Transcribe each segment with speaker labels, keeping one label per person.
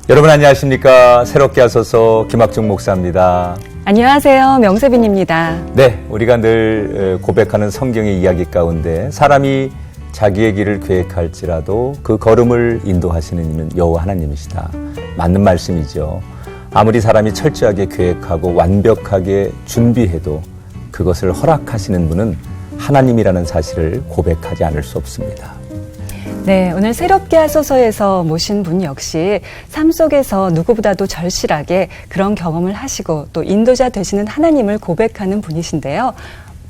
Speaker 1: 여러분 안녕하십니까? 새롭게 하소서 김학중 목사입니다.
Speaker 2: 안녕하세요. 명세빈입니다.
Speaker 1: 네, 우리가 늘 고백하는 성경의 이야기 가운데 사람이 자기의 길을 계획할지라도 그 걸음을 인도하시는 이는 여호와 하나님이시다. 맞는 말씀이죠. 아무리 사람이 철저하게 계획하고 완벽하게 준비해도 그것을 허락하시는 분은 하나님이라는 사실을 고백하지 않을 수 없습니다.
Speaker 2: 네, 오늘 새롭게 하소서에서 모신 분 역시 삶 속에서 누구보다도 절실하게 그런 경험을 하시고 또 인도자 되시는 하나님을 고백하는 분이신데요.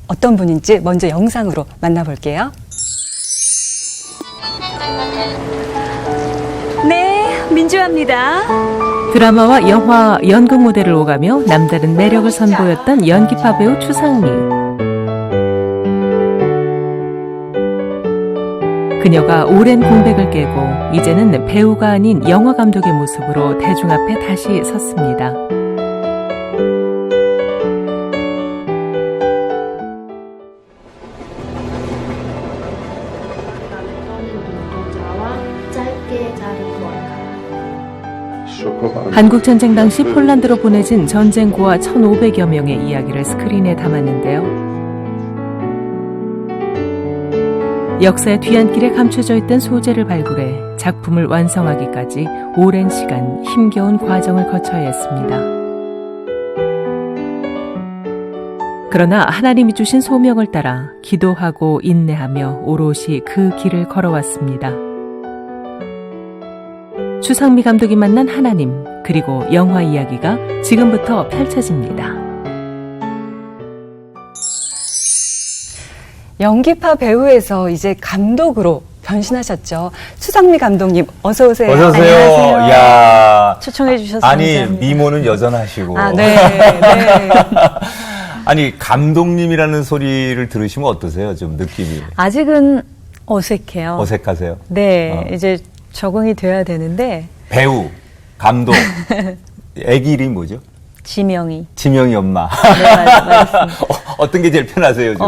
Speaker 2: 어떤 분인지 먼저 영상으로 만나볼게요.
Speaker 3: 네, 민주화입니다.
Speaker 4: 드라마와 영화, 연극 무대를 오가며 남다른 매력을 선보였던 연기파 배우 추상미. 그녀가 오랜 공백을 깨고 이제는 배우가 아닌 영화 감독의 모습으로 대중 앞에 다시 섰습니다. 한국전쟁 당시 폴란드로 보내진 전쟁고아 1,500여 명의 이야기를 스크린에 담았는데요. 역사의 뒤안길에 감춰져 있던 소재를 발굴해 작품을 완성하기까지 오랜 시간 힘겨운 과정을 거쳐야 했습니다. 그러나 하나님이 주신 소명을 따라 기도하고 인내하며 오롯이 그 길을 걸어왔습니다. 추상미 감독이 만난 하나님, 그리고 영화 이야기가 지금부터 펼쳐집니다.
Speaker 2: 연기파 배우에서 이제 감독으로 변신하셨죠. 추상미 감독님, 어서 오세요.
Speaker 1: 어서 오세요.
Speaker 2: 안녕하세요.
Speaker 1: 야,
Speaker 3: 초청해 주셔서
Speaker 1: 아니
Speaker 3: 감사합니다.
Speaker 1: 미모는 여전하시고.
Speaker 2: 네, 네.
Speaker 1: 아니 감독님이라는 소리를 들으시면 어떠세요? 좀 느낌이
Speaker 3: 아직은 어색해요.
Speaker 1: 어색하세요?
Speaker 3: 네, 이제 적응이 돼야 되는데.
Speaker 1: 배우, 감독, 애기 이름이 뭐죠?
Speaker 3: 지명이.
Speaker 1: 지명이 엄마.
Speaker 3: 네, 맞습니다.
Speaker 1: 어떤 게 제일 편하세요? 좀?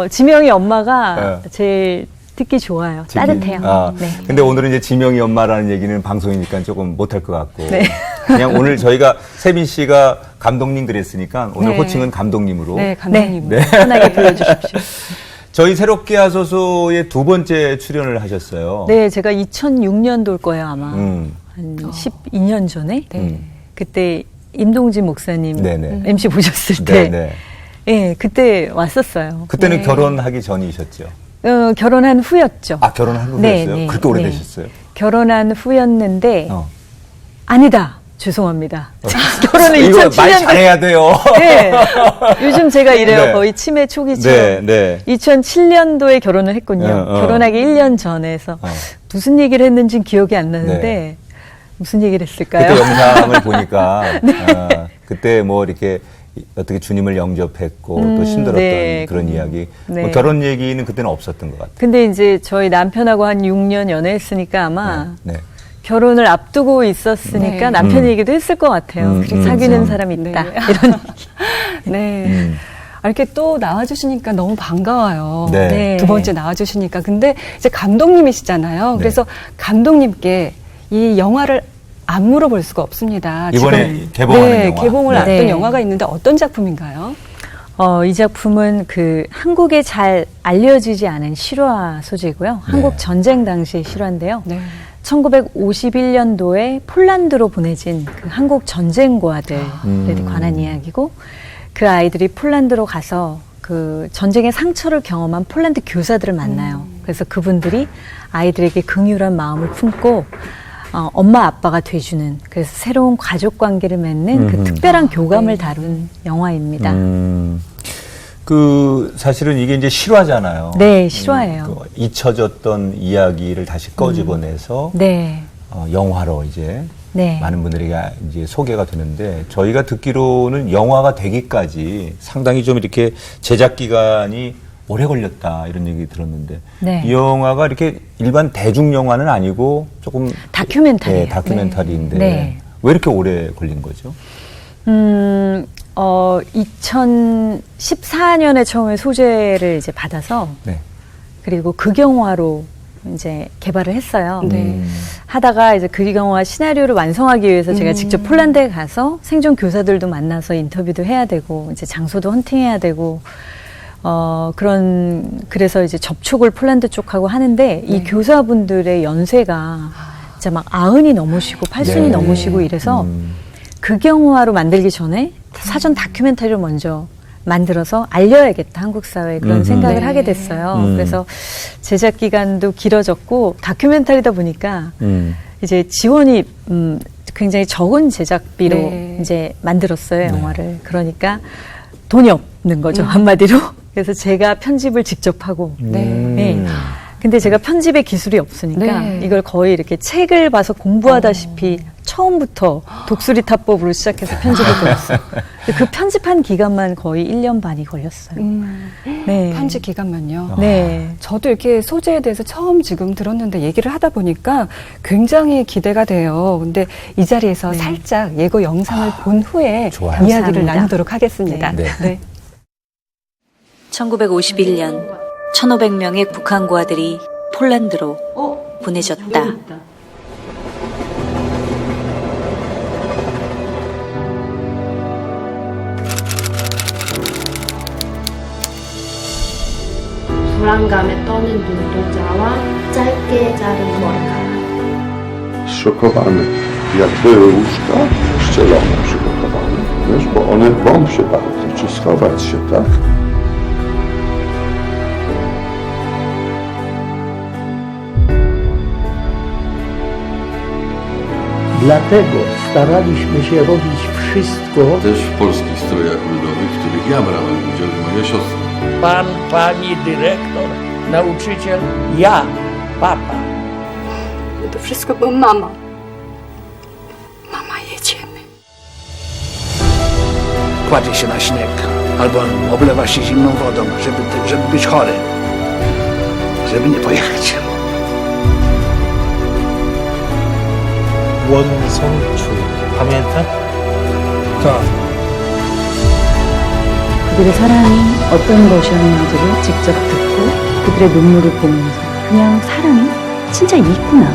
Speaker 3: 지명이 엄마가 제일 듣기 좋아요. 따뜻해요. 네.
Speaker 1: 근데 오늘은 이제 지명이 엄마라는 얘기는 방송이니까 조금 못할 것 같고.
Speaker 3: 네.
Speaker 1: 그냥 오늘 저희가 세빈 씨가 감독님 그랬으니까 오늘
Speaker 2: 네.
Speaker 1: 호칭은 감독님으로.
Speaker 2: 네, 감독님.
Speaker 1: 네.
Speaker 3: 편하게 불러주십시오.
Speaker 1: 저희 새롭게 하소서의 두 번째 출연을 하셨어요.
Speaker 3: 네, 제가 2006년도일 거예요, 아마.
Speaker 1: 음.
Speaker 3: 한 12년 전에.
Speaker 2: 네.
Speaker 3: 그때 임동진 목사님
Speaker 1: 네네.
Speaker 3: MC 보셨을 때.
Speaker 1: 네네.
Speaker 3: 네, 그때 왔었어요.
Speaker 1: 그때는
Speaker 2: 네.
Speaker 1: 결혼하기 전이셨죠?
Speaker 3: 결혼한 후였죠.
Speaker 1: 아, 결혼한 후였어요?
Speaker 3: 네, 네,
Speaker 1: 그렇게 오래되셨어요?
Speaker 3: 결혼한 후였는데,
Speaker 1: 어.
Speaker 3: 아니다. 죄송합니다. 결혼을
Speaker 1: 이거 말
Speaker 3: 2007년도에.
Speaker 1: 잘해야 돼요.
Speaker 3: 네. 요즘 제가 이래요.
Speaker 1: 네.
Speaker 3: 거의 치매 초기죠.
Speaker 1: 네, 네.
Speaker 3: 2007년도에 결혼을 했군요. 결혼하기 1년 전에서. 무슨 얘기를 했는지는 기억이 안 나는데,
Speaker 1: 네.
Speaker 3: 무슨 얘기를 했을까요?
Speaker 1: 그때 영상을 보니까 그때 뭐 이렇게 어떻게 주님을 영접했고 또 힘들었던
Speaker 3: 네.
Speaker 1: 그런 이야기.
Speaker 3: 네.
Speaker 1: 뭐 결혼 얘기는 그때는 없었던 것 같아요.
Speaker 3: 근데 이제 저희 남편하고 한 6년 연애했으니까 아마
Speaker 1: 네.
Speaker 3: 결혼을 앞두고 있었으니까
Speaker 2: 네.
Speaker 3: 남편 얘기도 했을 것 같아요. 사귀는 사람이 있다.
Speaker 2: 네.
Speaker 3: 이런 얘기.
Speaker 2: 네. 이렇게 또 나와주시니까 너무 반가워요.
Speaker 1: 네.
Speaker 3: 네.
Speaker 2: 두 번째 나와주시니까. 근데 이제 감독님이시잖아요.
Speaker 1: 네.
Speaker 2: 그래서 감독님께 이 영화를 안 물어볼 수가 없습니다.
Speaker 1: 이번에
Speaker 2: 지금,
Speaker 1: 개봉하는
Speaker 2: 네,
Speaker 1: 영화.
Speaker 2: 개봉을
Speaker 1: 네.
Speaker 2: 앞둔
Speaker 3: 네.
Speaker 2: 영화가 있는데 어떤 작품인가요?
Speaker 3: 이 작품은 그 한국에 잘 알려지지 않은 실화 소재고요. 한국 전쟁 당시 실화인데요.
Speaker 2: 네.
Speaker 3: 1951년도에 폴란드로 보내진 그 한국 전쟁고아들에 관한 이야기고, 그 아이들이 폴란드로 가서 그 전쟁의 상처를 경험한 폴란드 교사들을 만나요. 그래서 그분들이 아이들에게 긍휼한 마음을 품고 엄마 아빠가 돼주는, 그래서 새로운 가족 관계를 맺는 그 특별한 교감을 다룬 영화입니다.
Speaker 1: 그 사실은 이게 이제 실화잖아요.
Speaker 3: 네, 실화예요.
Speaker 1: 그 잊혀졌던 이야기를 다시 꺼집어내서
Speaker 3: 네.
Speaker 1: 영화로 이제
Speaker 3: 네.
Speaker 1: 많은 분들에게 이제 소개가 되는데, 저희가 듣기로는 영화가 되기까지 상당히 좀 이렇게 제작 기간이 오래 걸렸다 이런 얘기 들었는데,
Speaker 3: 네.
Speaker 1: 이 영화가 이렇게 일반 대중 영화는 아니고 조금
Speaker 3: 다큐멘터리예요.
Speaker 1: 네, 다큐멘터리인데
Speaker 3: 네.
Speaker 1: 왜 이렇게 오래 걸린 거죠?
Speaker 3: 2014년에 처음에 소재를 이제 받아서
Speaker 1: 네.
Speaker 3: 그리고 극영화로 이제 개발을 했어요.
Speaker 2: 네.
Speaker 3: 하다가 이제 그 영화 시나리오를 완성하기 위해서 제가 직접 폴란드에 가서 생존 교사들도 만나서 인터뷰도 해야 되고 이제 장소도 헌팅해야 되고 그래서 이제 접촉을 폴란드 쪽하고 하는데 이 교사분들의 연세가 진짜 막 90이 넘으시고 80이 넘으시고 이래서 극영화로 만들기 전에 사전 다큐멘터리를 먼저 만들어서 알려야겠다, 한국 사회에 그런 생각을 하게 됐어요. 그래서 제작 기간도 길어졌고 다큐멘터리다 보니까 이제 지원이 굉장히 적은 제작비로 이제 만들었어요, 영화를. 그러니까 돈이 없는 거죠, 한마디로. 그래서 제가 편집을 직접 하고. 네. 근데 제가 편집의 기술이 없으니까 이걸 거의 이렇게 책을 봐서 공부하다시피 처음부터 독수리타법으로 시작해서 편집을 걸었어요. 그 편집한 기간만 거의 1년 반이 걸렸어요. 네.
Speaker 2: 편집 기간만요.
Speaker 3: 네.
Speaker 2: 저도 이렇게 소재에 대해서 처음 지금 들었는데 얘기를 하다 보니까 굉장히 기대가 돼요. 근데 이 자리에서 살짝 예고 영상을 본 후에
Speaker 1: 좋아요.
Speaker 2: 이야기를
Speaker 3: 감사합니다.
Speaker 2: 나누도록 하겠습니다.
Speaker 1: 네.
Speaker 2: 네.
Speaker 5: 1951년 1,500명의 북한 고아들이 폴란드로 보내졌다.
Speaker 6: 불안감에 떠는 눈동자와 짧게 자른 머리카락.
Speaker 7: Szokowany, jakby łóżka ścielone przygotowane, wiesz, bo one boją się bardzo, czy schować się, tak?
Speaker 8: Dlatego staraliśmy się robić wszystko.
Speaker 9: Też w polskich strojach ludowych, w których ja brałem udział i moja siostra.
Speaker 8: Pan, pani dyrektor, nauczyciel, ja, papa.
Speaker 6: To wszystko, bo mama. Mama, jedziemy.
Speaker 10: Kładzie się na śnieg albo oblewa się zimną wodą, żeby być chory, żeby nie pojechać.
Speaker 8: 원성추, pamięta? Tak.
Speaker 3: 그들의 사랑이 어떤 것이었는지를 직접 듣고 그들의 눈물을 보면서 그냥 사랑이 진짜 있구나.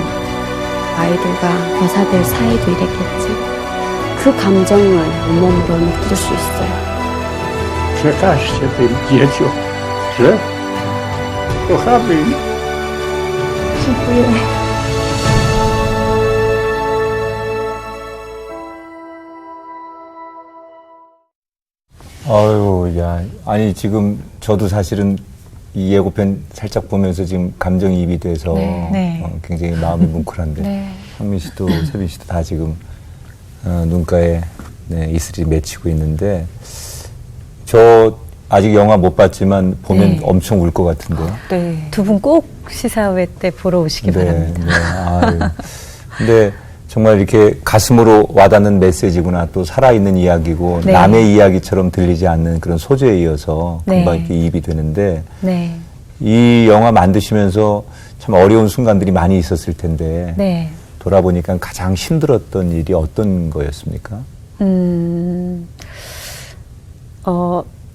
Speaker 6: 아이들과 여사들 사이도 이랬겠지. 그 감정을 온몸으로 느낄 수 있어요.
Speaker 8: Przekażcie tym dzieciom, że kochamy ich.
Speaker 6: dziękuję.
Speaker 1: 아유, 야, 아니 지금 저도 사실은 이 예고편 살짝 보면서 지금 감정이입이 돼서
Speaker 3: 네.
Speaker 1: 굉장히 마음이 뭉클한데 현민 씨도 세빈 씨도 다 지금 눈가에 이슬이 맺히고 있는데 저 아직 영화 못 봤지만 보면 엄청 울 것 같은데요.
Speaker 2: 네.
Speaker 3: 두 분 꼭 시사회 때 보러 오시기 바랍니다.
Speaker 1: 아유. 근데 정말 이렇게 가슴으로 와닿는 메시지구나. 또 살아있는 이야기고
Speaker 3: 네.
Speaker 1: 남의 이야기처럼 들리지 않는 그런 소재에 이어서 금방
Speaker 3: 네.
Speaker 1: 이렇게 이입이 되는데
Speaker 3: 네.
Speaker 1: 이 영화 만드시면서 참 어려운 순간들이 많이 있었을 텐데
Speaker 3: 네.
Speaker 1: 돌아보니까 가장 힘들었던 일이 어떤 거였습니까?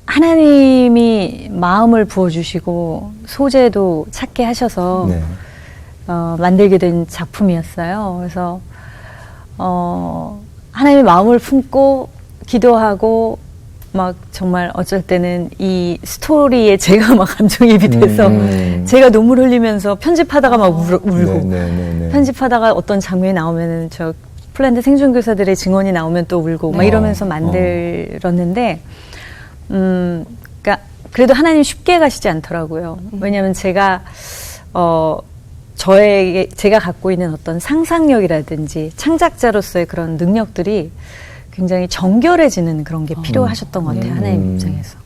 Speaker 3: 하나님이 마음을 부어주시고 소재도 찾게 하셔서
Speaker 1: 네.
Speaker 3: 만들게 된 작품이었어요. 그래서 하나님의 마음을 품고 기도하고 막 정말 어쩔 때는 이 스토리에 제가 막 감정이입이 돼서 제가 눈물 흘리면서 편집하다가 막 울고
Speaker 1: 네.
Speaker 3: 편집하다가 어떤 장면이 나오면은 저 폴란드 생존교사들의 증언이 나오면 또 울고 막 이러면서 만들었는데 그러니까 그래도 하나님 쉽게 가시지 않더라고요. 왜냐하면 제가 제가 갖고 있는 어떤 상상력이라든지 창작자로서의 그런 능력들이 굉장히 정결해지는 그런 게 필요하셨던 것 같아요. 하나님 입장에서.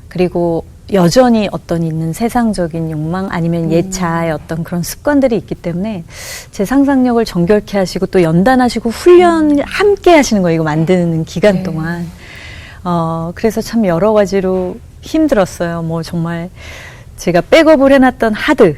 Speaker 3: 그리고 여전히 어떤 있는 세상적인 욕망 아니면 예차의 어떤 그런 습관들이 있기 때문에 제 상상력을 정결케 하시고 또 연단하시고 훈련 함께 하시는 거예요. 이거 만드는 기간 동안. 그래서 참 여러 가지로 힘들었어요. 뭐 정말 제가 백업을 해놨던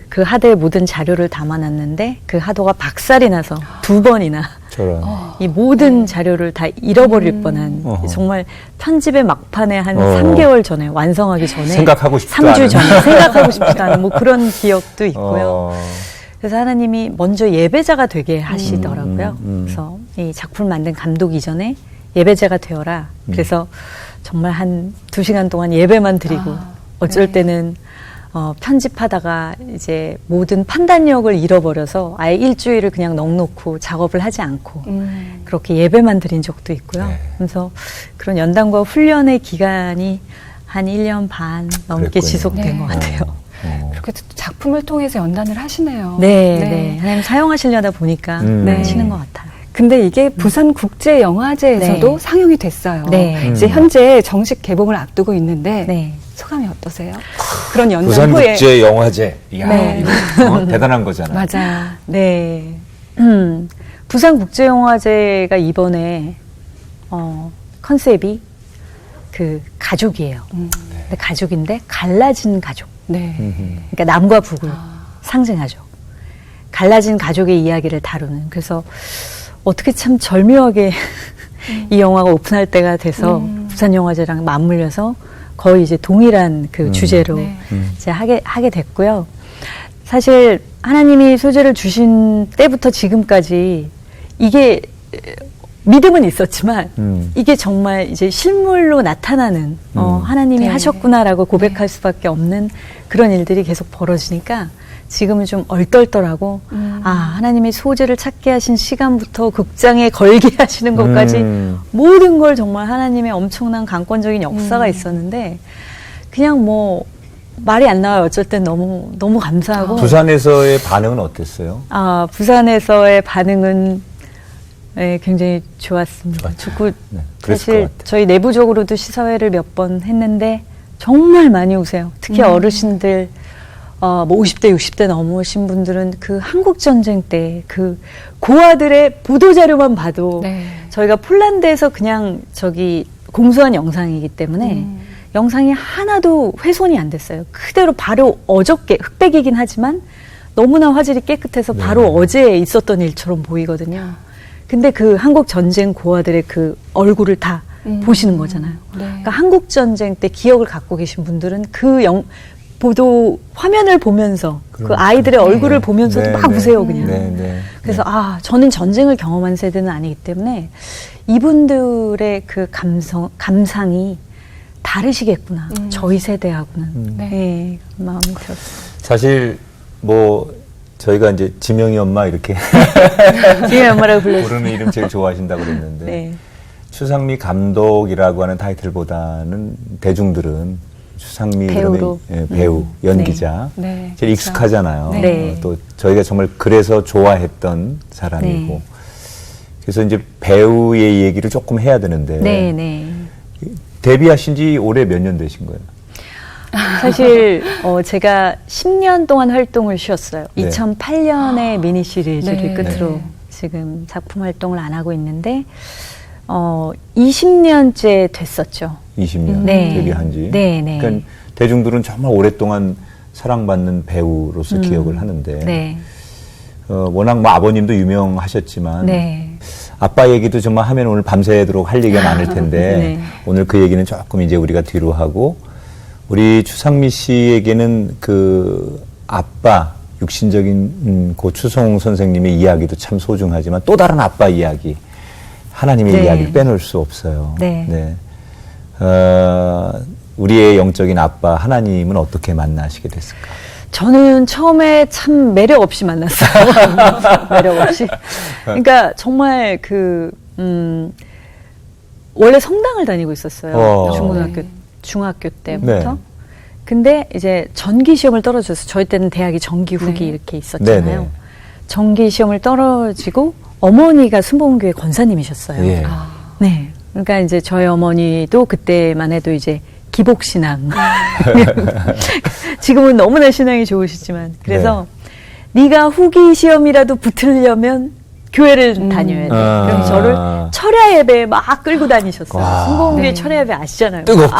Speaker 3: 그 하드에 모든 자료를 담아놨는데 그 하드가 박살이 나서 2번이나
Speaker 1: 저런.
Speaker 3: 이 모든 자료를 다 잃어버릴 뻔한 정말 편집의 막판에 한 3개월 전에 완성하기 전에
Speaker 1: 생각하고 싶지도
Speaker 3: 3주
Speaker 1: 않은.
Speaker 3: 전에 생각하고 싶지도 않은 뭐 그런 기억도 있고요. 그래서 하나님이 먼저 예배자가 되게 하시더라고요. 그래서 이 작품을 만든 감독 이전에 예배자가 되어라. 그래서 정말 한 2시간 동안 예배만 드리고 어쩔 때는 편집하다가 이제 모든 판단력을 잃어버려서 아예 일주일을 그냥 넉놓고 작업을 하지 않고 그렇게 예배만 드린 적도 있고요.
Speaker 1: 네.
Speaker 3: 그래서 그런 연단과 훈련의 기간이 한 1년 반 넘게
Speaker 1: 그랬군요.
Speaker 3: 지속된
Speaker 2: 네.
Speaker 3: 것 같아요.
Speaker 2: 그렇게 작품을 통해서 연단을 하시네요.
Speaker 3: 네. 하나님 사용하시려다 보니까
Speaker 2: 네.
Speaker 3: 하시는 것 같아요.
Speaker 2: 근데 이게 부산국제영화제에서도
Speaker 3: 네.
Speaker 2: 상영이 됐어요.
Speaker 3: 네.
Speaker 2: 이제 현재 정식 개봉을 앞두고 있는데
Speaker 3: 네.
Speaker 2: 소감이 어떠세요? 그런 연단 후에
Speaker 1: 부산국제영화제. 이야,
Speaker 2: 네.
Speaker 1: 이거 대단한 거잖아요.
Speaker 2: 맞아요.
Speaker 3: 네. 부산국제영화제가 이번에 컨셉이 그 가족이에요. 근데 가족인데 갈라진 가족.
Speaker 2: 네.
Speaker 3: 그러니까 남과 북을 상징하죠. 갈라진 가족의 이야기를 다루는. 그래서 어떻게 참 절묘하게 이 영화가 오픈할 때가 돼서 부산영화제랑 맞물려서 거의 이제 동일한 그 주제로
Speaker 2: 네.
Speaker 3: 이제 하게 됐고요. 사실 하나님이 소재를 주신 때부터 지금까지 이게 믿음은 있었지만 이게 정말 이제 실물로 나타나는 하나님이
Speaker 2: 네.
Speaker 3: 하셨구나라고 고백할 수밖에 없는 그런 일들이 계속 벌어지니까 지금은 좀 얼떨떨하고 하나님이 소재를 찾게 하신 시간부터 극장에 걸게 하시는 것까지 모든 걸 정말 하나님의 엄청난 강권적인 역사가 있었는데 그냥 뭐 말이 안 나와요. 어쩔 땐 너무 감사하고
Speaker 1: 부산에서의 반응은 어땠어요?
Speaker 3: 부산에서의 반응은 굉장히 좋았습니다. 좋고
Speaker 1: 네, 그랬을
Speaker 3: 사실
Speaker 1: 것 같아요.
Speaker 3: 저희 내부적으로도 시사회를 몇 번 했는데 정말 많이 오세요. 특히 어르신들 뭐 50대, 60대 넘으신 분들은 그 한국전쟁 때 그 고아들의 보도자료만 봐도
Speaker 2: 네.
Speaker 3: 저희가 폴란드에서 그냥 공수한 영상이기 때문에 영상이 하나도 훼손이 안 됐어요. 그대로 바로 어저께 흑백이긴 하지만 너무나 화질이 깨끗해서 바로 어제 있었던 일처럼 보이거든요. 근데 그 한국전쟁 고아들의 그 얼굴을 다 보시는 거잖아요.
Speaker 2: 네.
Speaker 3: 그러니까 한국전쟁 때 기억을 갖고 계신 분들은 그 보도 화면을 보면서 그 아이들의 얼굴을 보면서도 막 우세요, 그냥. 그래서 저는 전쟁을 경험한 세대는 아니기 때문에 이분들의 그 감상이 다르시겠구나. 저희 세대하고는. 네, 마음이 들었어요.
Speaker 1: 사실 뭐 저희가 이제 지명이 엄마 이렇게
Speaker 3: 지명이 엄마라고 불렀어요.
Speaker 1: 부르는 이름 제일 좋아하신다고 그랬는데
Speaker 3: 네.
Speaker 1: 추상미 감독이라고 하는 타이틀보다는 대중들은 추상미
Speaker 3: 배우로.
Speaker 1: 그러면 배우, 연기자
Speaker 2: 네.
Speaker 1: 제일 익숙하잖아요.
Speaker 3: 네.
Speaker 1: 또 저희가 정말 그래서 좋아했던 사람이고
Speaker 3: 네.
Speaker 1: 그래서 이제 배우의 얘기를 조금 해야 되는데
Speaker 3: 네.
Speaker 1: 데뷔하신 지 올해 몇 년 되신 거예요?
Speaker 3: 사실 제가 10년 동안 활동을 쉬었어요.
Speaker 1: 네.
Speaker 3: 2008년에 미니 시리즈를
Speaker 2: 네.
Speaker 3: 끝으로
Speaker 2: 네.
Speaker 3: 지금 작품 활동을 안 하고 있는데 20년째 됐었죠.
Speaker 1: 20년
Speaker 3: 네.
Speaker 1: 데뷔한 지.
Speaker 3: 네.
Speaker 1: 그러니까 대중들은 정말 오랫동안 사랑받는 배우로서 기억을 하는데
Speaker 3: 네.
Speaker 1: 워낙 뭐 아버님도 유명하셨지만
Speaker 3: 네.
Speaker 1: 아빠 얘기도 정말 하면 오늘 밤새도록 할 얘기가 많을 텐데
Speaker 3: 네.
Speaker 1: 오늘 그 얘기는 조금 이제 우리가 뒤로 하고 우리 추상미 씨에게는 그 아빠 육신적인 고 추성웅 선생님의 이야기도 참 소중하지만 또 다른 아빠 이야기 하나님의
Speaker 3: 네.
Speaker 1: 이야기를 빼놓을 수 없어요.
Speaker 3: 네.
Speaker 1: 우리의 영적인 아빠 하나님은 어떻게 만나시게 됐을까?
Speaker 3: 저는 처음에 참 매력 없이 만났어요. 매력 없이. 그러니까 정말 원래 성당을 다니고 있었어요. 중학교 때부터.
Speaker 1: 네.
Speaker 3: 근데 이제 전기 시험을 떨어져서 저희 때는 대학이 정기 후기 이렇게 있었잖아요.
Speaker 1: 네.
Speaker 3: 정기 시험을 떨어지고 어머니가 순복음교회 권사님이셨어요.
Speaker 1: 예.
Speaker 3: 네. 그러니까 이제 저희 어머니도 그때만 해도 이제 기복신앙. 지금은 너무나 신앙이 좋으시지만. 그래서 네가 후기 시험이라도 붙으려면 교회를 다녀야 돼. 그럼 저를 철야 예배에 막 끌고 다니셨어요. 순복음교회 철야 예배 아시잖아요.
Speaker 1: 뜨겁지.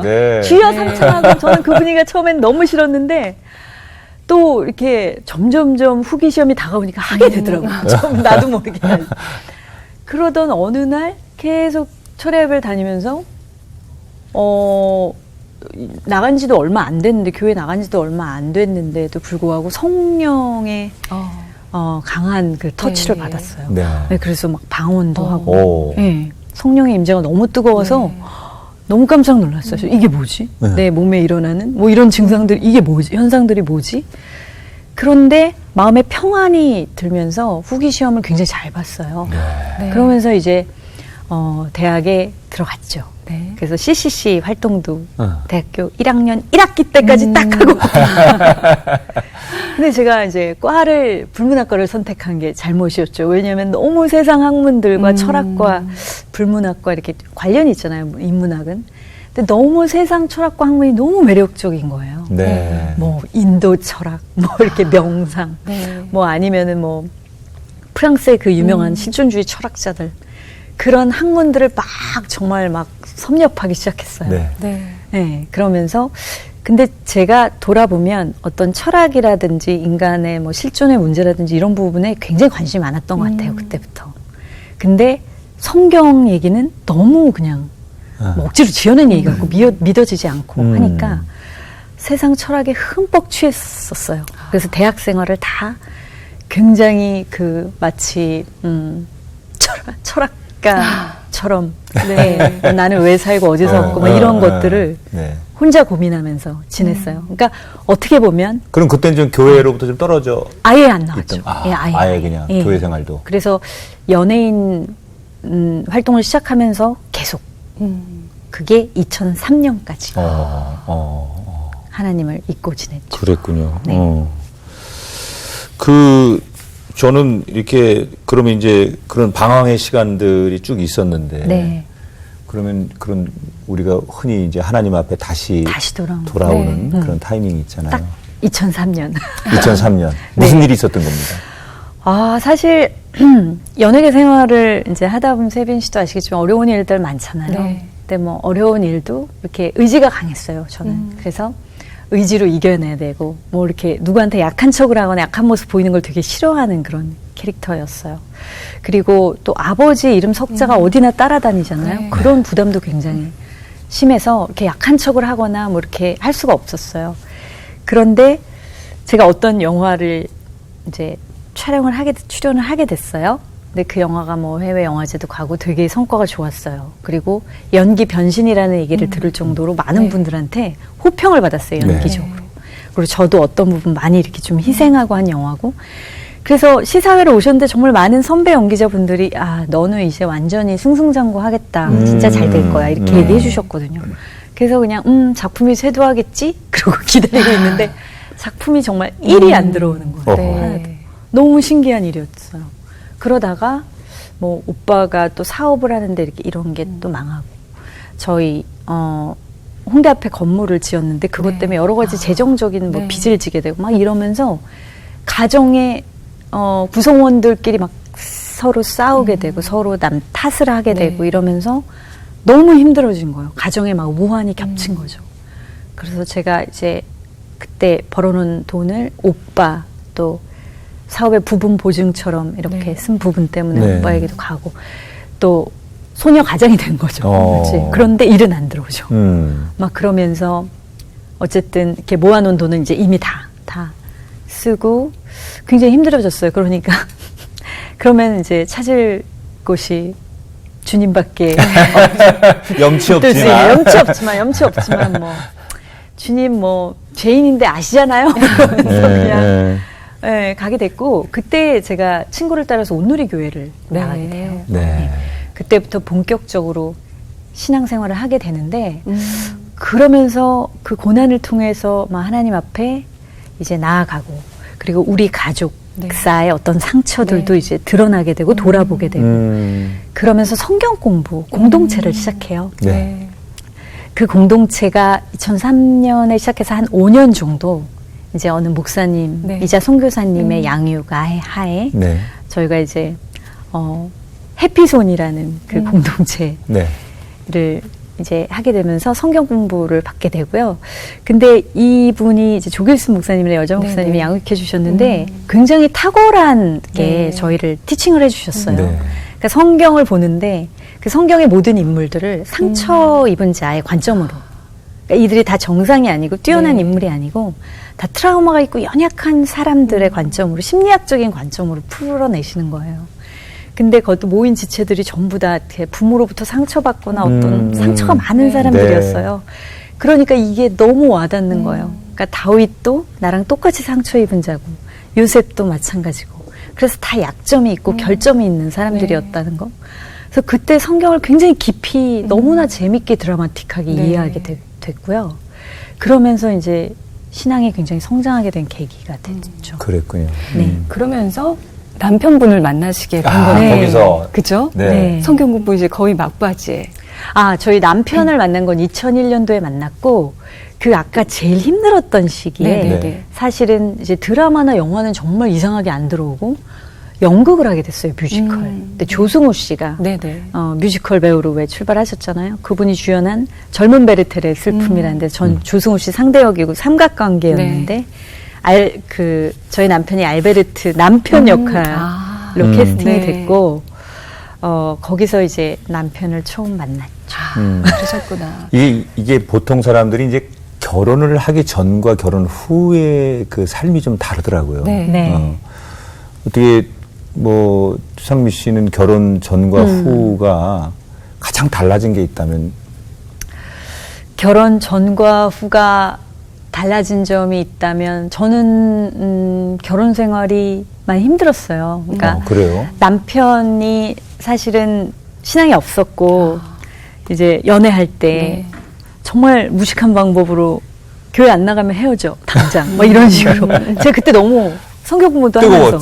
Speaker 3: 네. 주여 삼창하고 저는 그 분위기가 처음엔 너무 싫었는데 또 이렇게 점점점 후기 시험이 다가오니까 하게 되더라고요. 좀 나도 모르게. 그러던 어느 날 계속 철야 예배를 다니면서 나간 지도 얼마 안 됐는데, 교회 나간 지도 얼마 안 됐는데도 불구하고 성령의 강한 그 터치를
Speaker 2: 네.
Speaker 3: 받았어요.
Speaker 1: 네.
Speaker 3: 네, 그래서 막 방언도 하고,
Speaker 1: 오.
Speaker 3: 네, 성령의 임재가 너무 뜨거워서 너무 깜짝 놀랐어요. 이게 뭐지?
Speaker 1: 네.
Speaker 3: 내 몸에 일어나는 뭐 이런 증상들, 이게 뭐지? 현상들이 뭐지? 그런데 마음에 평안이 들면서 후기 시험을 굉장히 잘 봤어요.
Speaker 2: 네.
Speaker 3: 그러면서 이제 대학에 들어갔죠.
Speaker 2: 네.
Speaker 3: 그래서 CCC 활동도
Speaker 1: 어.
Speaker 3: 대학교 1학년 1학기 때까지 딱 하고. 근데 제가 이제 불문학과를 선택한 게 잘못이었죠. 왜냐하면 너무 세상 학문들과 철학과 불문학과 이렇게 관련이 있잖아요. 인문학은. 근데 너무 세상 철학과 학문이 너무 매력적인 거예요.
Speaker 1: 네.
Speaker 3: 뭐 인도 철학, 뭐 이렇게 명상,
Speaker 2: 네.
Speaker 3: 뭐 아니면은 뭐 프랑스의 그 유명한 실존주의 철학자들, 그런 학문들을 막 정말 막 섭렵하기 시작했어요.
Speaker 1: 네.
Speaker 2: 네.
Speaker 3: 네, 그러면서 근데 제가 돌아보면 어떤 철학이라든지 인간의 뭐 실존의 문제라든지 이런 부분에 굉장히 관심이 많았던 것 같아요. 그때부터. 근데 성경 얘기는 너무 그냥 뭐 억지로 지어낸 얘기 같고 믿어지지 않고 하니까 세상 철학에 흠뻑 취했었어요. 그래서 대학 생활을 다 굉장히 그 마치 철학가처럼 네. 나는 왜 살고 어디서 살고 막 이런 것들을
Speaker 1: 네.
Speaker 3: 혼자 고민하면서 지냈어요. 그러니까 어떻게 보면
Speaker 1: 그럼 그때는 좀 교회로부터 좀 떨어져
Speaker 3: 아예 안 나왔죠.
Speaker 1: 있던,
Speaker 3: 예,
Speaker 1: 아예 그냥
Speaker 3: 예.
Speaker 1: 교회 생활도.
Speaker 3: 그래서 연예인 활동을 시작하면서 계속 그게 2003년까지 하나님을 잊고 지냈죠.
Speaker 1: 그랬군요.
Speaker 3: 네.
Speaker 1: 저는 이렇게 그러면 이제 그런 방황의 시간들이 쭉 있었는데.
Speaker 3: 네.
Speaker 1: 그러면 그런 우리가 흔히 이제 하나님 앞에 다시 돌아오는
Speaker 3: 네.
Speaker 1: 그런 타이밍이 있잖아요.
Speaker 3: 딱 2003년.
Speaker 1: 2003년. 무슨 일이 있었던 겁니다.
Speaker 3: 아, 사실 연예계 생활을 이제 하다 보면 세빈 씨도 아시겠지만 어려운 일들 많잖아요.
Speaker 2: 네.
Speaker 3: 근데 뭐 어려운 일도 이렇게 의지가 강했어요, 저는. 그래서 의지로 이겨내야 되고 뭐 이렇게 누구한테 약한 척을 하거나 약한 모습 보이는 걸 되게 싫어하는 그런 캐릭터였어요. 그리고 또 아버지 이름 석자가 어디나 따라다니잖아요.
Speaker 2: 네.
Speaker 3: 그런 부담도 굉장히 심해서 이렇게 약한 척을 하거나 뭐 이렇게 할 수가 없었어요. 그런데 제가 어떤 영화를 이제 출연을 하게 됐어요. 근데 그 영화가 뭐 해외 영화제도 가고 되게 성과가 좋았어요. 그리고 연기 변신이라는 얘기를 들을 정도로 많은
Speaker 2: 네.
Speaker 3: 분들한테 호평을 받았어요, 연기적으로.
Speaker 2: 네.
Speaker 3: 그리고 저도 어떤 부분 많이 이렇게 좀 희생하고 한 영화고. 그래서 시사회로 오셨는데 정말 많은 선배 연기자분들이 아, 너는 이제 완전히 승승장구 하겠다. 진짜 잘 될 거야. 이렇게 얘기해 주셨거든요. 그래서 그냥 작품이 쇄도하겠지? 그러고 기다리고 있는데 작품이 정말 1이 안 들어오는 거예요.
Speaker 2: 네.
Speaker 3: 너무 신기한 일이었어요. 그러다가 뭐 오빠가 또 사업을 하는데 이렇게 이런 게 또 망하고 저희 홍대 앞에 건물을 지었는데 그것
Speaker 2: 네.
Speaker 3: 때문에 여러 가지 재정적인 뭐
Speaker 2: 네.
Speaker 3: 빚을 지게 되고 막 이러면서 가정의 구성원들끼리 막 서로 싸우게 되고 서로 남 탓을 하게
Speaker 2: 네.
Speaker 3: 되고 이러면서 너무 힘들어진 거예요. 가정에 막 우환이 겹친 거죠. 그래서 제가 이제 그때 벌어놓은 돈을 오빠 또 사업의 부분 보증처럼 이렇게
Speaker 2: 네.
Speaker 3: 쓴 부분 때문에
Speaker 1: 네.
Speaker 3: 오빠에게도 가고 또 소녀 가장이 된 거죠. 그렇지. 그런데 일은 안 들어오죠. 막 그러면서 어쨌든 이렇게 모아놓은 돈은 이제 이미 다 쓰고 굉장히 힘들어졌어요. 그러니까 그러면 이제 찾을 곳이 주님밖에
Speaker 1: 염치 없지만.
Speaker 3: 염치 없지만 뭐 주님 뭐 죄인인데 아시잖아요. 그러면서 그냥 네, 가게 됐고 그때 제가 친구를 따라서 온누리 교회를 나가게 돼요.
Speaker 1: 네.
Speaker 3: 그때부터 본격적으로 신앙생활을 하게 되는데 그러면서 그 고난을 통해서 막 하나님 앞에 이제 나아가고 그리고 우리 가족사의 어떤 상처들도
Speaker 2: 네.
Speaker 3: 이제 드러나게 되고 돌아보게 되고 그러면서 성경 공부 공동체를 시작해요.
Speaker 1: 네.
Speaker 3: 그 공동체가 2003년에 시작해서 한 5년 정도 이제 어느 목사님
Speaker 2: 네.
Speaker 3: 이자 선교사님의 양육 하에
Speaker 1: 네.
Speaker 3: 저희가 이제 해피손이라는 그 공동체를
Speaker 1: 네.
Speaker 3: 이제 하게 되면서 성경 공부를 받게 되고요. 근데 이분이 이제 조길순 목사님이나 여자 목사님이
Speaker 2: 네네.
Speaker 3: 양육해 주셨는데 굉장히 탁월한 게
Speaker 2: 네.
Speaker 3: 저희를 티칭을 해 주셨어요.
Speaker 1: 네.
Speaker 3: 그러니까 성경을 보는데 그 성경의 모든 인물들을 상처 입은 자의 관점으로 그러니까 이들이 다 정상이 아니고 뛰어난
Speaker 2: 네.
Speaker 3: 인물이 아니고 다 트라우마가 있고 연약한 사람들의 관점으로 심리학적인 관점으로 풀어내시는 거예요. 근데 그것도 모인 지체들이 전부 다 이렇게 부모로부터 상처받거나 어떤 상처가 많은 사람들이었어요. 그러니까 이게 너무 와닿는 거예요. 그러니까 다윗도 나랑 똑같이 상처 입은 자고 요셉도 마찬가지고 그래서 다 약점이 있고 결점이 있는 사람들이었다는 거. 그래서 그때 성경을 굉장히 깊이 너무나 재밌게 드라마틱하게 이해하게 됐고요. 그러면서 이제 신앙이 굉장히 성장하게 된 계기가 됐죠.
Speaker 1: 그랬군요.
Speaker 3: 네.
Speaker 2: 그러면서 남편분을 만나시게 된
Speaker 1: 아,
Speaker 2: 거네요.
Speaker 1: 거기서.
Speaker 2: 그죠?
Speaker 1: 네.
Speaker 2: 성경 공부 이제 거의 막바지에.
Speaker 3: 저희 남편을 만난 건 2001년도에 만났고 그 아까 제일 힘들었던 시기에
Speaker 2: 네네네.
Speaker 3: 사실은 이제 드라마나 영화는 정말 이상하게 안 들어오고 연극을 하게 됐어요, 뮤지컬. 근데 조승우 씨가
Speaker 2: 네네.
Speaker 3: 뮤지컬 배우로 왜 출발하셨잖아요. 그분이 주연한 젊은 베르텔의 슬픔이라는데 전 조승우 씨 상대역이고 삼각관계였는데 저희 남편이 알베르트 남편 역할로 캐스팅이
Speaker 2: 네.
Speaker 3: 됐고 거기서 이제 남편을 처음 만났죠.
Speaker 2: 그러셨구나.
Speaker 1: 이게 보통 사람들이 이제 결혼을 하기 전과 결혼 후의 그 삶이 좀 다르더라고요.
Speaker 3: 네.
Speaker 1: 어떻게 주상미 씨는 결혼 전과 후가 가장 달라진 게 있다면?
Speaker 3: 결혼 전과 후가 달라진 점이 있다면 저는 결혼 생활이 많이 힘들었어요. 그러니까
Speaker 1: 그래요?
Speaker 3: 남편이 사실은 신앙이 없었고 이제 연애할 때 정말 무식한 방법으로 교회 안 나가면 헤어져 당장 뭐 이런 식으로 제가 그때 너무 성경 공부도 하면서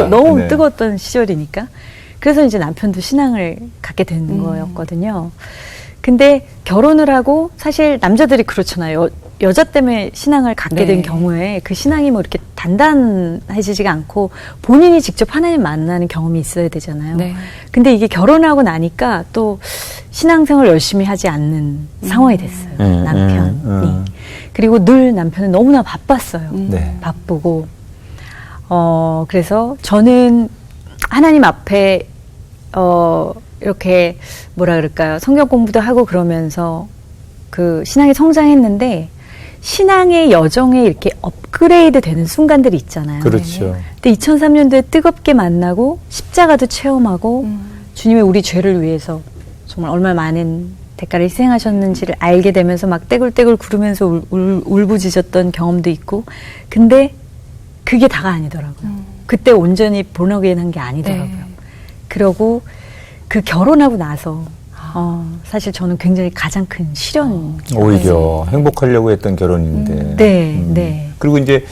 Speaker 3: 너무
Speaker 1: 네.
Speaker 3: 뜨거웠던 시절이니까 그래서 이제 남편도 신앙을 갖게 된 거였거든요. 근데 결혼을 하고 사실 남자들이 그렇잖아요. 여자 때문에 신앙을 갖게 된 경우에 그 신앙이 뭐 이렇게 단단해지지가 않고 본인이 직접 하나님 만나는 경험이 있어야 되잖아요. 근데 이게 결혼하고 나니까 또 신앙생활을 열심히 하지 않는 상황이 됐어요. 남편이. 그리고 늘 남편은 너무나 바빴어요. 바쁘고. 그래서 저는 하나님 앞에 이렇게 뭐라 그럴까요? 성경 공부도 하고 그러면서 그 신앙이 성장했는데 신앙의 여정에 이렇게 업그레이드 되는 순간들이 있잖아요.
Speaker 1: 그렇죠.
Speaker 3: 근데 2003년도에 뜨겁게 만나고 십자가도 체험하고 주님의 우리 죄를 위해서 정말 얼마나 많은 대가를 희생하셨는지를 알게 되면서 막 떼굴떼굴 구르면서 울부짖었던 경험도 있고 근데 그게 다가 아니더라고요. 그때 온전히 본어게인한 게 아니더라고요. 그러고 그 결혼하고 나서 사실 저는 굉장히 가장 큰 시련.
Speaker 1: 오히려 행복하려고 했던 결혼인데.
Speaker 3: 네.
Speaker 1: 그리고 이제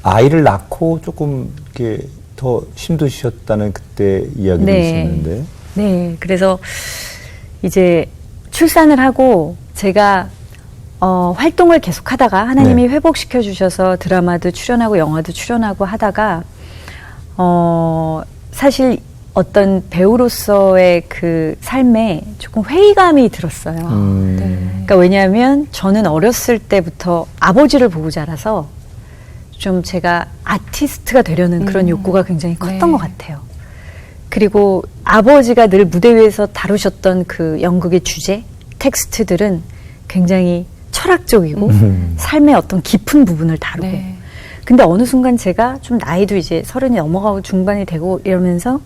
Speaker 1: 아이를 낳고 조금 이렇게 더 힘드셨다는 그때 이야기도 있었는데.
Speaker 3: 네. 그래서 이제 출산을 하고 제가 활동을 계속 하다가 하나님이 회복시켜 주셔서 드라마도 출연하고 영화도 출연하고 하다가 사실 어떤 배우로서의 그 삶에 조금 회의감이 들었어요. 그러니까 왜냐하면 저는 어렸을 때부터 아버지를 보고 자라서 좀 제가 아티스트가 되려는 그런 욕구가 굉장히 컸던 것 같아요. 그리고 아버지가 늘 무대 위에서 다루셨던 그 연극의 주제, 텍스트들은 굉장히 철학적이고 삶의 어떤 깊은 부분을 다루고 근데 어느 순간 제가 좀 나이도 이제 30이 넘어가고 중반이 되고 이러면서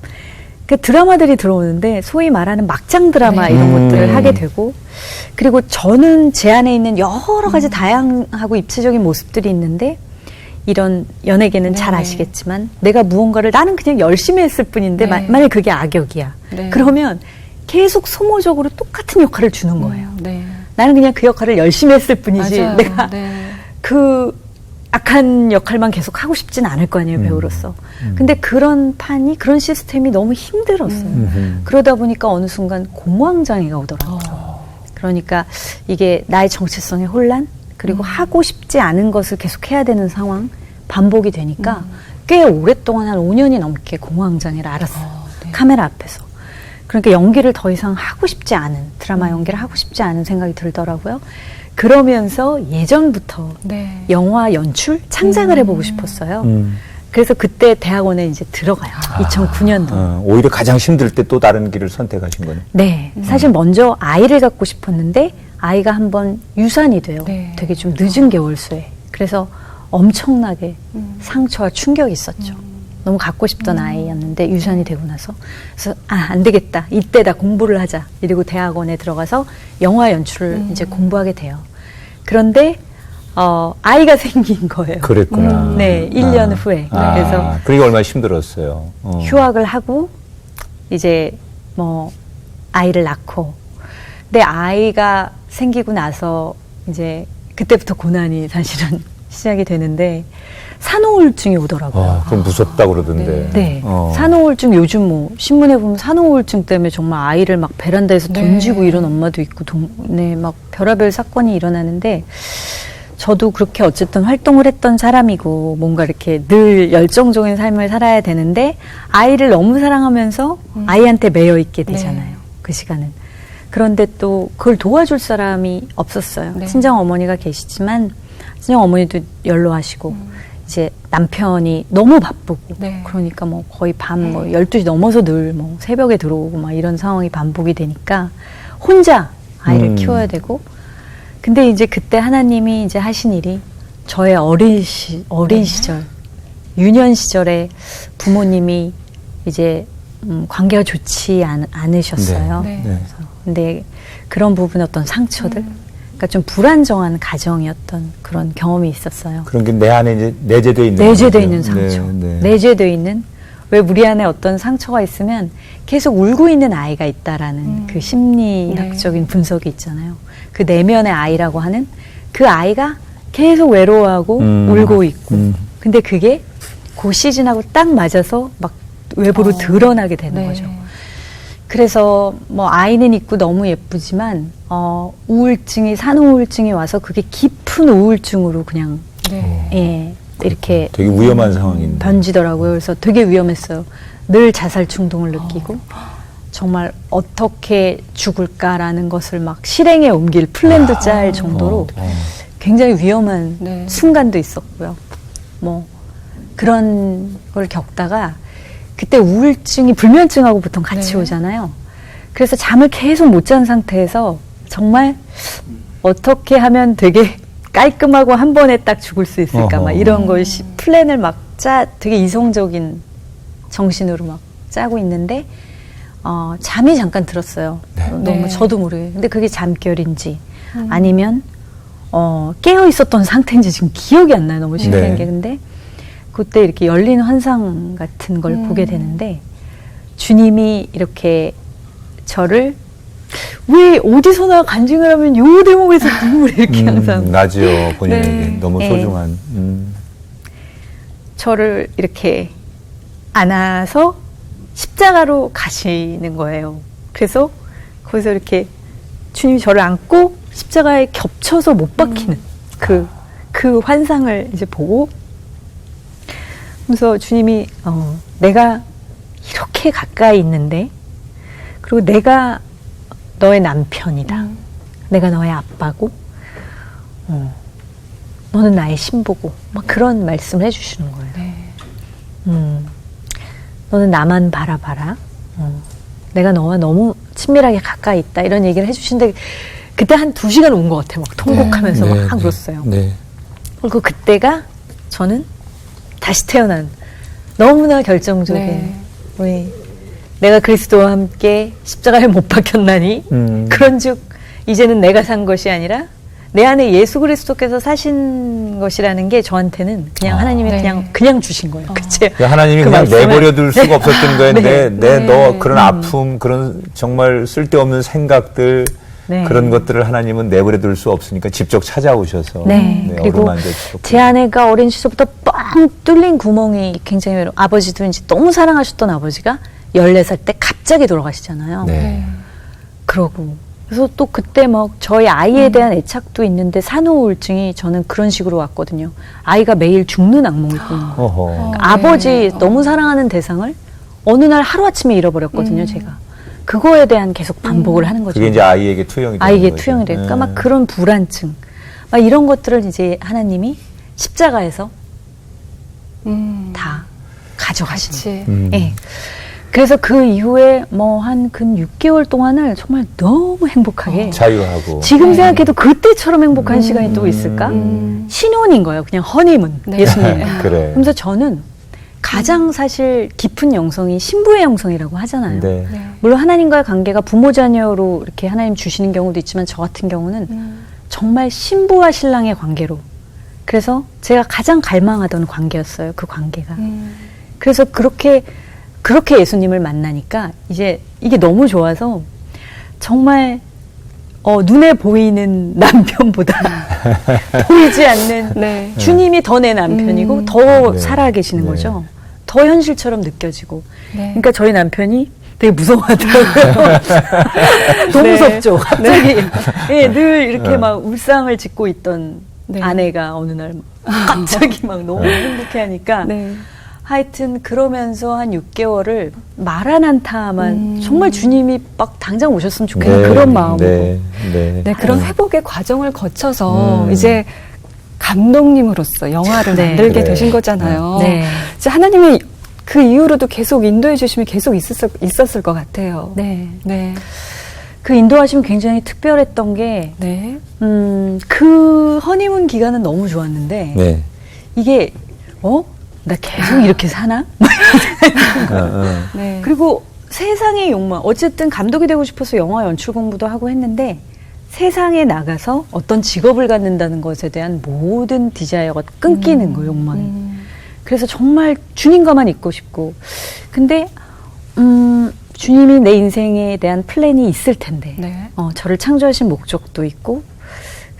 Speaker 3: 그 드라마들이 들어오는데 소위 말하는 막장 드라마 이런 것들을 하게 되고 그리고 저는 제 안에 있는 여러 가지 다양하고 입체적인 모습들이 있는데 이런 연예계는 잘 아시겠지만 내가 무언가를 나는 그냥 열심히 했을 뿐인데 만약에 그게 악역이야. 그러면 계속 소모적으로 똑같은 역할을 주는 거예요. 나는 그냥 그 역할을 열심히 했을 뿐이지 내가 그 악한 역할만 계속 하고 싶진 않을 거 아니에요, 배우로서. 근데 그런 판이, 그런 시스템이 너무 힘들었어요. 그러다 보니까 어느 순간 공황장애가 오더라고요. 그러니까 이게 나의 정체성의 혼란, 그리고 하고 싶지 않은 것을 계속 해야 되는 상황, 반복이 되니까 꽤 오랫동안 한 5년이 넘게 공황장애를 앓았어요. 카메라 앞에서. 그러니까 연기를 더 이상 하고 싶지 않은, 드라마 연기를 하고 싶지 않은 생각이 들더라고요. 그러면서 예전부터 영화 연출, 창작을 해보고 싶었어요. 그래서 그때 대학원에 이제 들어가요. 2009년도.
Speaker 1: 오히려 가장 힘들 때 또 다른 길을 선택하신 거네.
Speaker 3: 네. 사실 먼저 아이를 갖고 싶었는데 아이가 한번 유산이 돼요.
Speaker 2: 네.
Speaker 3: 되게 좀 늦은 개월수에. 그래서 엄청나게 상처와 충격이 있었죠. 너무 갖고 싶던 아이였는데 유산이 되고 나서 그래서 안 되겠다. 이때다 공부를 하자. 이러고 대학원에 들어가서 영화 연출을 이제 공부하게 돼요. 그런데 아이가 생긴 거예요.
Speaker 1: 그랬구나.
Speaker 3: 네, 1년 후에. 그래서
Speaker 1: 그게 얼마나 힘들었어요.
Speaker 3: 휴학을 하고 이제 뭐 아이를 낳고 근데 아이가 생기고 나서 이제 그때부터 고난이 사실은 시작이 되는데 산후우울증이 오더라고요.
Speaker 1: 좀 무섭다 그러던데.
Speaker 3: 네. 산후우울증 요즘 뭐 신문에 보면 산후우울증 때문에 정말 아이를 막 베란다에서 던지고 이런 엄마도 있고 네, 막 별의별 사건이 일어나는데 저도 그렇게 어쨌든 활동을 했던 사람이고 뭔가 이렇게 늘 열정적인 삶을 살아야 되는데 아이를 너무 사랑하면서 아이한테 매여 있게 되잖아요. 그 시간은. 그런데 또 그걸 도와줄 사람이 없었어요. 친정 어머니가 계시지만 친정 어머니도 연로하시고 이제 남편이 너무 바쁘고 그러니까 뭐 거의 밤 뭐 12시 넘어서 늘 뭐 새벽에 들어오고 막 이런 상황이 반복이 되니까 혼자 아이를 키워야 되고 근데 이제 그때 하나님이 이제 하신 일이 저의 어린 시절, 유년 시절에 부모님이 이제 관계가 좋지 않으셨어요. 그래서 근데 그런 부분 어떤 상처들, 그러니까 좀 불안정한 가정이었던 그런 경험이 있었어요.
Speaker 1: 그런 게 내 안에 이제 내재되어 있는
Speaker 3: 내재되어
Speaker 1: 거죠.
Speaker 3: 있는 상처,
Speaker 1: 네.
Speaker 3: 내재되어 있는 왜 우리 안에 어떤 상처가 있으면 계속 울고 있는 아이가 있다라는 그 심리학적인 분석이 있잖아요. 그 내면의 아이라고 하는 그 아이가 계속 외로워하고 울고 있고 근데 그게 그 시즌하고 딱 맞아서 막 외부로 드러나게 되는 거죠. 그래서 뭐 아이는 있고 너무 예쁘지만 우울증이 산후우울증이 와서 그게 깊은 우울증으로 그냥 예, 이렇게
Speaker 1: 되게 위험한 상황인데.
Speaker 3: 던지더라고요. 그래서 되게 위험했어요. 늘 자살 충동을 느끼고 정말 어떻게 죽을까라는 것을 막 실행에 옮길 플랜도 짤 정도로 굉장히 위험한 순간도 있었고요. 뭐 그런 걸 겪다가 그때 우울증이 불면증하고 보통 같이 오잖아요. 그래서 잠을 계속 못 잔 상태에서 정말 어떻게 하면 되게 깔끔하고 한 번에 딱 죽을 수 있을까 막 이런 것이 플랜을 막 되게 이성적인 정신으로 막 짜고 있는데 잠이 잠깐 들었어요. 너무 저도 모르게. 근데 그게 잠결인지 아니면 깨어 있었던 상태인지 지금 기억이 안 나요. 너무 신기한 게. 근데 그때 이렇게 열린 환상 같은 걸 보게 되는데 주님이 이렇게 저를 왜 어디서나 간증을 하면 요 대목에서 눈물이 이렇게 항상
Speaker 1: 나지요. 본인에게 너무 소중한.
Speaker 3: 저를 이렇게 안아서 십자가로 가시는 거예요. 그래서 거기서 이렇게 주님이 저를 안고 십자가에 겹쳐서 못 박히는 그 환상을 이제 보고 그래서 주님이 내가 이렇게 가까이 있는데 그리고 내가 너의 남편이다. 내가 너의 아빠고 너는 나의 신부고 막 그런 말씀을 해주시는 거예요. 너는 나만 바라봐라. 내가 너와 너무 친밀하게 가까이 있다. 이런 얘기를 해주시는데 그때 한 2시간 온 것 같아요. 막 통곡하면서 막 울었어요. 그리고 그때가 저는 다시 태어난 너무나 결정적인 우리 내가 그리스도와 함께 십자가에 못 박혔나니 그런즉 이제는 내가 산 것이 아니라 내 안에 예수 그리스도께서 사신 것이라는 게 저한테는 그냥 하나님이 그냥 주신 거예요. 그치?
Speaker 1: 하나님이 그냥 내버려둘 수가 없었던 거예요. 너 그런 아픔, 그런 정말 쓸데없는 생각들 그런 것들을 하나님은 내버려둘 수 없으니까 직접 찾아오셔서
Speaker 3: 그리고 제 아내가 어린 시절부터 뻥 뚫린 구멍이 굉장히 외로워. 아버지도 이제 너무 사랑하셨던 아버지가 14살 때 갑자기 돌아가시잖아요. 그러고 그래서 또 그때 막 저희 아이에 대한 애착도 있는데 산후우울증이 저는 그런 식으로 왔거든요. 아이가 매일 죽는 악몽을 꾸는 거예요. 그러니까 아버지 너무 사랑하는 대상을 어느 날 하루아침에 잃어버렸거든요. 제가. 그거에 대한 계속 반복을 하는 거죠.
Speaker 1: 그게 이제 아이에게 투영이 되는
Speaker 3: 아이에게
Speaker 1: 거죠.
Speaker 3: 투영이 되니까 막 그런 불안증 막 이런 것들을 이제 하나님이 십자가에서 다 가져가시는.
Speaker 2: 같이.
Speaker 3: 예. 그래서 그 이후에 뭐 한 근 6개월 동안을 정말 너무 행복하게
Speaker 1: 자유하고.
Speaker 3: 지금 생각해도 그때처럼 행복한 시간이 또 있을까? 신혼인 거예요. 그냥 허니문.
Speaker 2: 네.
Speaker 3: 예수님.
Speaker 1: 그래.
Speaker 3: 그래서 저는 가장 사실 깊은 영성이 신부의 영성이라고 하잖아요.
Speaker 1: 네.
Speaker 3: 물론 하나님과의 관계가 부모 자녀로 이렇게 하나님 주시는 경우도 있지만 저 같은 경우는 정말 신부와 신랑의 관계로. 그래서 제가 가장 갈망하던 관계였어요. 그 관계가. 그래서 그렇게 예수님을 만나니까 이제 이게 너무 좋아서 정말 눈에 보이는 남편보다 보이지 않는
Speaker 2: 네.
Speaker 3: 주님이 더 내 남편이고 더
Speaker 1: 네.
Speaker 3: 살아 계시는
Speaker 1: 네.
Speaker 3: 거죠. 더 현실처럼 느껴지고.
Speaker 2: 네.
Speaker 3: 그러니까 저희 남편이 되게 무서워하더라고요. 너무
Speaker 2: 네.
Speaker 3: 무섭죠. 갑자기 예, 늘 이렇게 막 울상을 짓고 있던
Speaker 2: 네.
Speaker 3: 아내가 어느 날 갑자기 막 너무 행복해하니까
Speaker 2: 네.
Speaker 3: 하여튼 그러면서 한 6개월을 말 안 한타만 정말 주님이 막 당장 오셨으면 좋겠는 그런 마음으로.
Speaker 1: 네. 네.
Speaker 2: 네, 그런 회복의 과정을 거쳐서 이제 감독님으로서 영화를
Speaker 3: 네.
Speaker 2: 만들게
Speaker 1: 그래.
Speaker 2: 되신 거잖아요.
Speaker 3: 네.
Speaker 2: 이제 하나님이 그 이후로도 계속 인도해 주심이 계속 있었을 것 같아요.
Speaker 3: 네.
Speaker 2: 네.
Speaker 3: 그 인도하심이 굉장히 특별했던 게,
Speaker 2: 네.
Speaker 3: 그 허니문 기간은 너무 좋았는데,
Speaker 1: 네.
Speaker 3: 이게, 나 계속 이렇게 사나?
Speaker 2: 네.
Speaker 3: 그리고 세상의 욕망, 어쨌든 감독이 되고 싶어서 영화 연출 공부도 하고 했는데, 세상에 나가서 어떤 직업을 갖는다는 것에 대한 모든 디자이어가 끊기는 거예요, 욕망이. 그래서 정말 주님과만 있고 싶고. 근데, 주님이 내 인생에 대한 플랜이 있을 텐데,
Speaker 2: 네.
Speaker 3: 저를 창조하신 목적도 있고,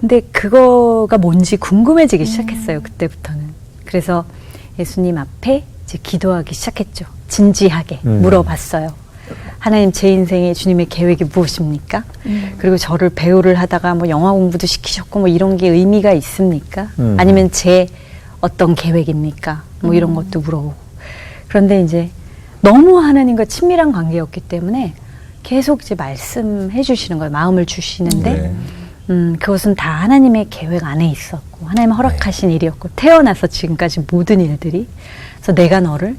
Speaker 3: 근데 그거가 뭔지 궁금해지기 시작했어요, 그때부터는. 그래서 예수님 앞에 이제 기도하기 시작했죠. 진지하게 물어봤어요. 하나님, 제 인생에 주님의 계획이 무엇입니까? 그리고 저를 배우를 하다가 뭐 영화 공부도 시키셨고 뭐 이런 게 의미가 있습니까? 아니면 제 어떤 계획입니까? 뭐 이런 것도 물어보고. 그런데 이제 너무 하나님과 친밀한 관계였기 때문에 계속 이제 말씀해 주시는 거예요. 마음을 주시는데 그것은 다 하나님의 계획 안에 있었고 하나님 허락하신 일이었고 태어나서 지금까지 모든 일들이. 그래서 내가 너를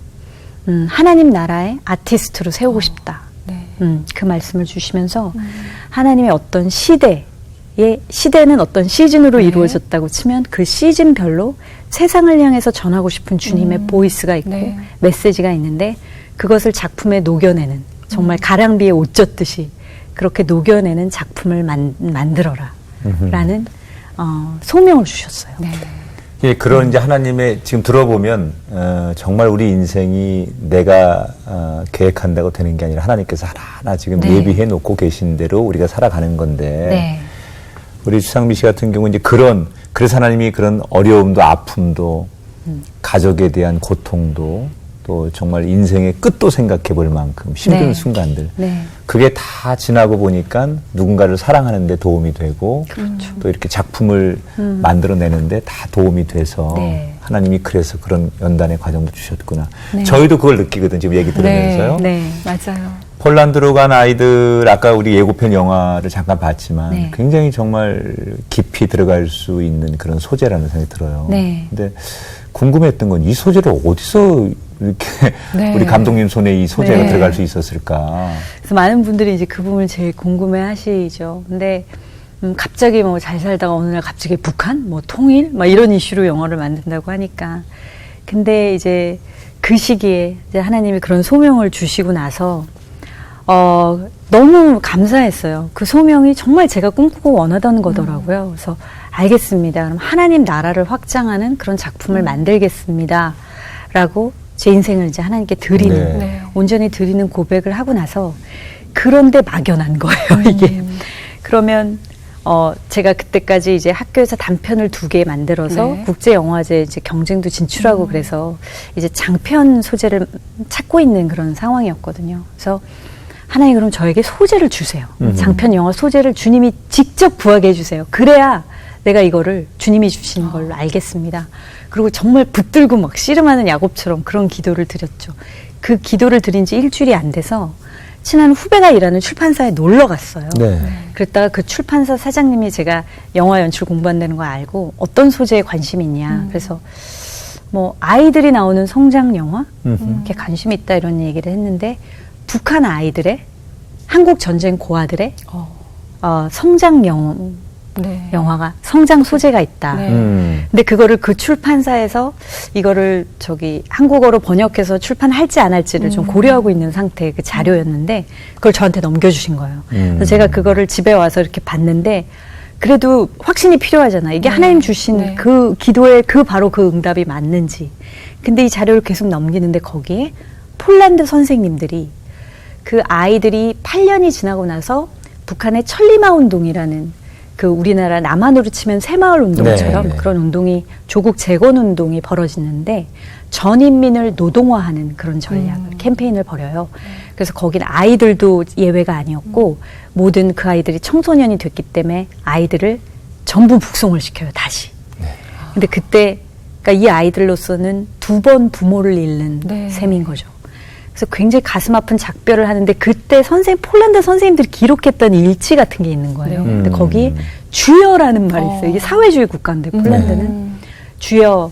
Speaker 3: 하나님 나라의 아티스트로 세우고 싶다.
Speaker 2: 네.
Speaker 3: 그 말씀을 주시면서 하나님의 어떤 시대는 어떤 시즌으로 이루어졌다고 치면 그 시즌별로 세상을 향해서 전하고 싶은 주님의 보이스가 있고
Speaker 2: 네.
Speaker 3: 메시지가 있는데 그것을 작품에 녹여내는 정말 가랑비에 옷 젖듯이 그렇게 녹여내는 작품을 만들어라 라는 소명을 주셨어요.
Speaker 2: 네.
Speaker 1: 예, 그런 이제 하나님의 지금 들어보면 정말 우리 인생이 내가 계획한다고 되는 게 아니라 하나님께서 하나하나 지금
Speaker 3: 네.
Speaker 1: 예비해 놓고 계신 대로 우리가 살아가는 건데
Speaker 3: 네.
Speaker 1: 우리 주상미 씨 같은 경우 이제 그래서 하나님이 그런 어려움도 아픔도 가족에 대한 고통도 또 정말 인생의 끝도 생각해 볼 만큼 힘든
Speaker 3: 네.
Speaker 1: 순간들
Speaker 3: 네.
Speaker 1: 그게 다 지나고 보니까 누군가를 사랑하는 데 도움이 되고 또 이렇게 작품을 만들어내는데 다 도움이 돼서
Speaker 3: 네.
Speaker 1: 하나님이 그래서 그런 연단의 과정도 주셨구나.
Speaker 3: 네.
Speaker 1: 저희도 그걸 느끼거든 지금 얘기 들으면서요.
Speaker 3: 네.
Speaker 2: 맞아요.
Speaker 1: 폴란드로 간 아이들 아까 우리 예고편 영화를 잠깐 봤지만
Speaker 3: 네.
Speaker 1: 굉장히 정말 깊이 들어갈 수 있는 그런 소재라는 생각이 들어요.
Speaker 3: 네.
Speaker 1: 근데 궁금했던 건 이 소재를 어디서 이렇게
Speaker 2: 네.
Speaker 1: 우리 감독님 손에 이 소재가
Speaker 3: 네.
Speaker 1: 들어갈 수 있었을까?
Speaker 3: 그래서 많은 분들이 이제 그 부분을 제일 궁금해 하시죠. 근데 갑자기 뭐 잘 살다가 어느 날 갑자기 북한, 뭐 통일, 막 이런 이슈로 영화를 만든다고 하니까. 근데 이제 그 시기에 이제 하나님이 그런 소명을 주시고 나서 너무 감사했어요. 그 소명이 정말 제가 꿈꾸고 원하던 거더라고요. 그래서 알겠습니다. 그럼 하나님 나라를 확장하는 그런 작품을 만들겠습니다. 라고 제 인생을 이제 하나님께 드리는,
Speaker 1: 네.
Speaker 2: 네.
Speaker 3: 온전히 드리는 고백을 하고 나서 그런데 막연한 거예요, 이게. 그러면, 제가 그때까지 이제 학교에서 단편을 2개 만들어서
Speaker 2: 네.
Speaker 3: 국제영화제 이제 경쟁도 진출하고 그래서 이제 장편 소재를 찾고 있는 그런 상황이었거든요. 그래서 하나님 그럼 저에게 소재를 주세요. 장편 영화 소재를 주님이 직접 구하게 해주세요. 그래야 내가 이거를 주님이 주시는 걸로 알겠습니다. 그리고 정말 붙들고 막 씨름하는 야곱처럼 그런 기도를 드렸죠. 그 기도를 드린 지 일주일이 안 돼서 친한 후배가 일하는 출판사에 놀러 갔어요.
Speaker 1: 네.
Speaker 3: 그랬다가 그 출판사 사장님이 제가 영화 연출 공부한다는 걸 알고 어떤 소재에 관심이 있냐. 그래서 뭐 아이들이 나오는 성장 영화 이렇게 관심이 있다 이런 얘기를 했는데 북한 아이들의 한국 전쟁 고아들의 성장
Speaker 2: 네.
Speaker 3: 영화가 성장 소재가 있다.
Speaker 2: 네.
Speaker 3: 근데 그거를 그 출판사에서 이거를 한국어로 번역해서 출판할지 안 할지를 좀 고려하고 있는 상태의 그 자료였는데 그걸 저한테 넘겨주신 거예요. 그래서 제가 그거를 집에 와서 이렇게 봤는데 그래도 확신이 필요하잖아. 이게 하나님 주신 그 기도에 바로 그 응답이 맞는지. 근데 이 자료를 계속 넘기는데 거기에 폴란드 선생님들이 그 아이들이 8년이 지나고 나서 북한의 천리마 운동이라는 그 우리나라 남한으로 치면 새마을 운동처럼
Speaker 1: 네.
Speaker 3: 그런 운동이 조국 재건 운동이 벌어지는데 전인민을 노동화하는 그런 전략을 캠페인을 벌여요. 그래서 거기는 아이들도 예외가 아니었고 모든 그 아이들이 청소년이 됐기 때문에 아이들을 전부 북송을 시켜요. 다시. 근데 그때 그러니까 이 아이들로서는 2번 부모를 잃는 셈인 거죠. 그래서 굉장히 가슴 아픈 작별을 하는데 그때 폴란드 선생님들이 기록했던 일지 같은 게 있는 거예요. 근데 거기 주여라는 말이 있어요. 이게 사회주의 국가인데 폴란드는 주여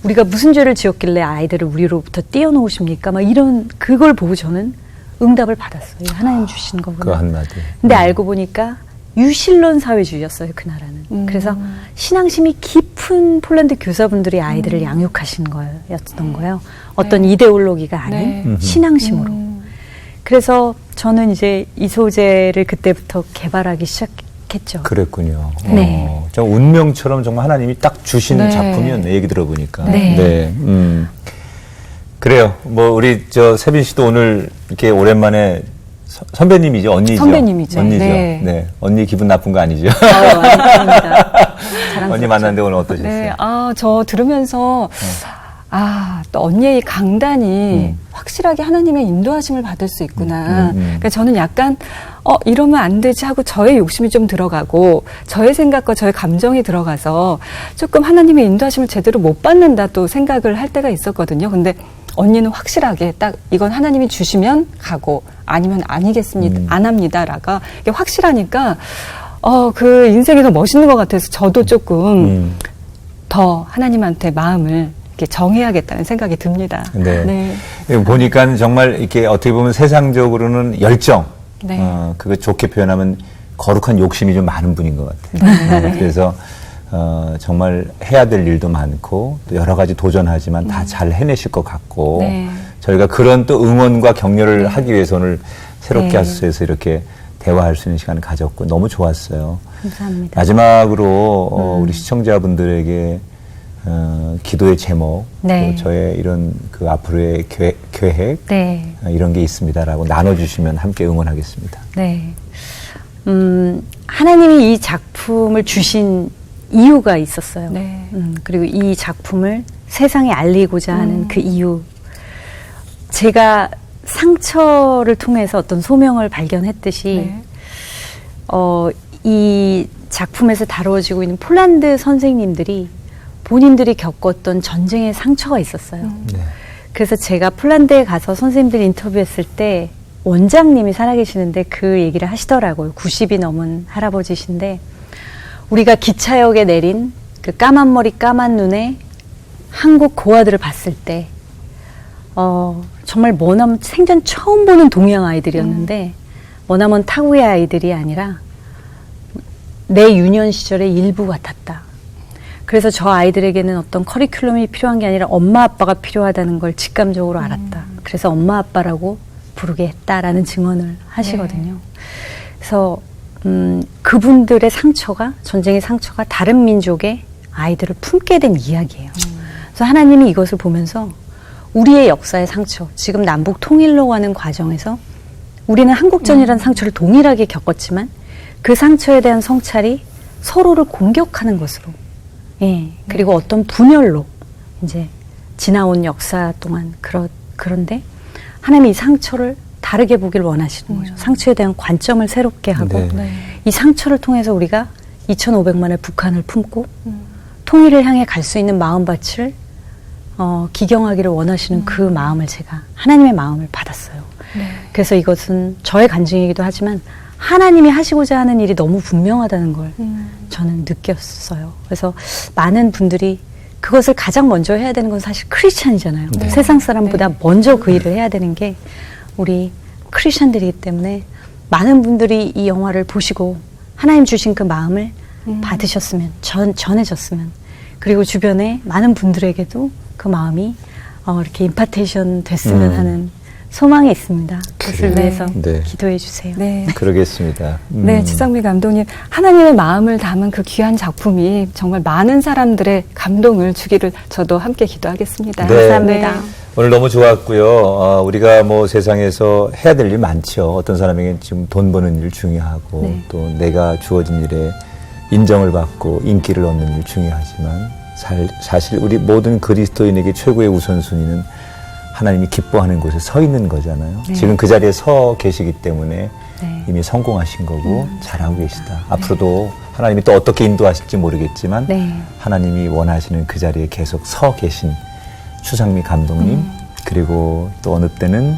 Speaker 3: 우리가 무슨 죄를 지었길래 아이들을 우리로부터 떼어놓으십니까? 막 이런 그걸 보고 저는 응답을 받았어요. 하나님 주신 거구나.
Speaker 1: 그 한마디.
Speaker 3: 근데 알고 보니까 유실론 사회주의였어요. 그 나라는. 그래서 신앙심이 깊은 폴란드 교사분들이 아이들을 양육하신 거였던 거예요. 어떤 이데올로기가 아닌 신앙심으로. 그래서 저는 이제 이 소재를 그때부터 개발하기 시작했죠.
Speaker 1: 그랬군요.
Speaker 3: 네.
Speaker 1: 좀 운명처럼 정말 하나님이 딱 주신 작품이었네. 얘기 들어보니까.
Speaker 3: 네.
Speaker 1: 그래요. 뭐 우리 세빈 씨도 오늘 이렇게 오랜만에 선배님이죠, 언니죠.
Speaker 2: 선배님이죠.
Speaker 1: 언니죠.
Speaker 2: 네.
Speaker 1: 네. 언니 기분 나쁜 거 아니죠?
Speaker 3: 아닙니다.
Speaker 1: 언니 만났는데 오늘 어떠셨어요?
Speaker 2: 네, 저 들으면서 또 언니의 이 강단이 확실하게 하나님의 인도하심을 받을 수 있구나. 그러니까 저는 약간 이러면 안 되지 하고 저의 욕심이 좀 들어가고 저의 생각과 저의 감정이 들어가서 조금 하나님의 인도하심을 제대로 못 받는다 또 생각을 할 때가 있었거든요. 근데 언니는 확실하게 딱 이건 하나님이 주시면 가고 아니면 아니겠습니다. 안 합니다라가 이게 확실하니까 그 인생이 더 멋있는 것 같아서 저도 조금 더 하나님한테 마음을 이렇게 정해야겠다는 생각이 듭니다.
Speaker 1: 네. 보니까 정말 이렇게 어떻게 보면 세상적으로는 열정, 그거 좋게 표현하면 거룩한 욕심이 좀 많은 분인 것 같아요. 그래서 정말 해야 될 일도 많고 또 여러 가지 도전하지만 다 잘 해내실 것 같고 저희가 그런 또 응원과 격려를 하기 위해서 오늘 새롭게 하소서에서 이렇게 대화할 수 있는 시간을 가졌고 너무 좋았어요.
Speaker 3: 감사합니다.
Speaker 1: 마지막으로 우리 시청자분들에게 기도의 제목, 또 저의 이런 그 앞으로의 계획 이런 게 있습니다라고 나눠주시면 함께 응원하겠습니다.
Speaker 3: 네. 하나님이 이 작품을 주신 이유가 있었어요. 그리고 이 작품을 세상에 알리고자 하는 그 이유. 제가 상처를 통해서 어떤 소명을 발견했듯이 이 작품에서 다루어지고 있는 폴란드 선생님들이 본인들이 겪었던 전쟁의 상처가 있었어요. 그래서 제가 폴란드에 가서 선생님들 인터뷰했을 때 원장님이 살아계시는데 그 얘기를 하시더라고요. 90이 넘은 할아버지신데 우리가 기차역에 내린 그 까만 머리 까만 눈에 한국 고아들을 봤을 때 정말 머나먼 생전 처음 보는 동양 아이들이었는데 머나먼 타구의 아이들이 아니라 내 유년 시절의 일부 같았다. 그래서 저 아이들에게는 어떤 커리큘럼이 필요한 게 아니라 엄마 아빠가 필요하다는 걸 직감적으로 알았다. 그래서 엄마 아빠라고 부르게 했다라는 증언을 하시거든요. 그래서 그분들의 상처가 전쟁의 상처가 다른 민족의 아이들을 품게 된 이야기예요. 그래서 하나님이 이것을 보면서 우리의 역사의 상처, 지금 남북 통일로 가는 과정에서 우리는 한국전이라는 상처를 동일하게 겪었지만 그 상처에 대한 성찰이 서로를 공격하는 것으로, 그리고 어떤 분열로 이제 지나온 역사 동안 그런데 하나님이 이 상처를 다르게 보기를 원하시는 거죠. 상처에 대한 관점을 새롭게 하고 이 상처를 통해서 우리가 2,500만의 북한을 품고 통일을 향해 갈 수 있는 마음밭을 기경하기를 원하시는 그 마음을 제가 하나님의 마음을 받았어요. 그래서 이것은 저의 간증이기도 하지만 하나님이 하시고자 하는 일이 너무 분명하다는 걸 저는 느꼈어요. 그래서 많은 분들이 그것을 가장 먼저 해야 되는 건 사실 크리스찬이잖아요.
Speaker 1: 네.
Speaker 3: 세상 사람보다 먼저 그 일을 해야 되는 게 우리 크리스찬들이기 때문에 많은 분들이 이 영화를 보시고 하나님 주신 그 마음을 받으셨으면, 전해졌으면, 그리고 주변에 많은 분들에게도 그 마음이 이렇게 임파테이션 됐으면 하는 소망이 있습니다. 그것을
Speaker 1: 그래요.
Speaker 3: 위해서
Speaker 1: 네.
Speaker 3: 기도해 주세요.
Speaker 2: 네.
Speaker 1: 그러겠습니다.
Speaker 2: 네, 지상미 감독님, 하나님의 마음을 담은 그 귀한 작품이 정말 많은 사람들의 감동을 주기를 저도 함께 기도하겠습니다.
Speaker 1: 네.
Speaker 3: 감사합니다.
Speaker 1: 오늘 너무 좋았고요. 우리가 뭐 세상에서 해야 될 일 많죠. 어떤 사람에게는 지금 돈 버는 일 중요하고
Speaker 3: 네.
Speaker 1: 또 내가 주어진 일에 인정을 받고 인기를 얻는 일 중요하지만 사실 우리 모든 그리스도인에게 최고의 우선순위는 하나님이 기뻐하는 곳에 서 있는 거잖아요.
Speaker 2: 네.
Speaker 1: 지금 그 자리에 서 계시기 때문에
Speaker 3: 네.
Speaker 1: 이미 성공하신 거고 잘하고 계시다. 앞으로도 하나님이 또 어떻게 인도하실지 모르겠지만
Speaker 3: 네.
Speaker 1: 하나님이 원하시는 그 자리에 계속 서 계신 추상미 감독님 그리고 또 어느 때는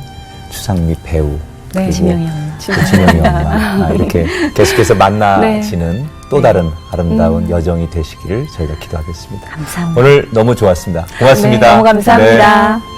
Speaker 1: 추상미 배우
Speaker 2: 네.
Speaker 1: 그리고
Speaker 3: 지명이 엄마.
Speaker 1: 지명이 엄마 이렇게 계속해서 만나지는 또 다른 아름다운 여정이 되시기를 저희가 기도하겠습니다.
Speaker 3: 감사합니다.
Speaker 1: 오늘 너무 좋았습니다. 고맙습니다.
Speaker 3: 네, 너무 감사합니다.
Speaker 1: 네.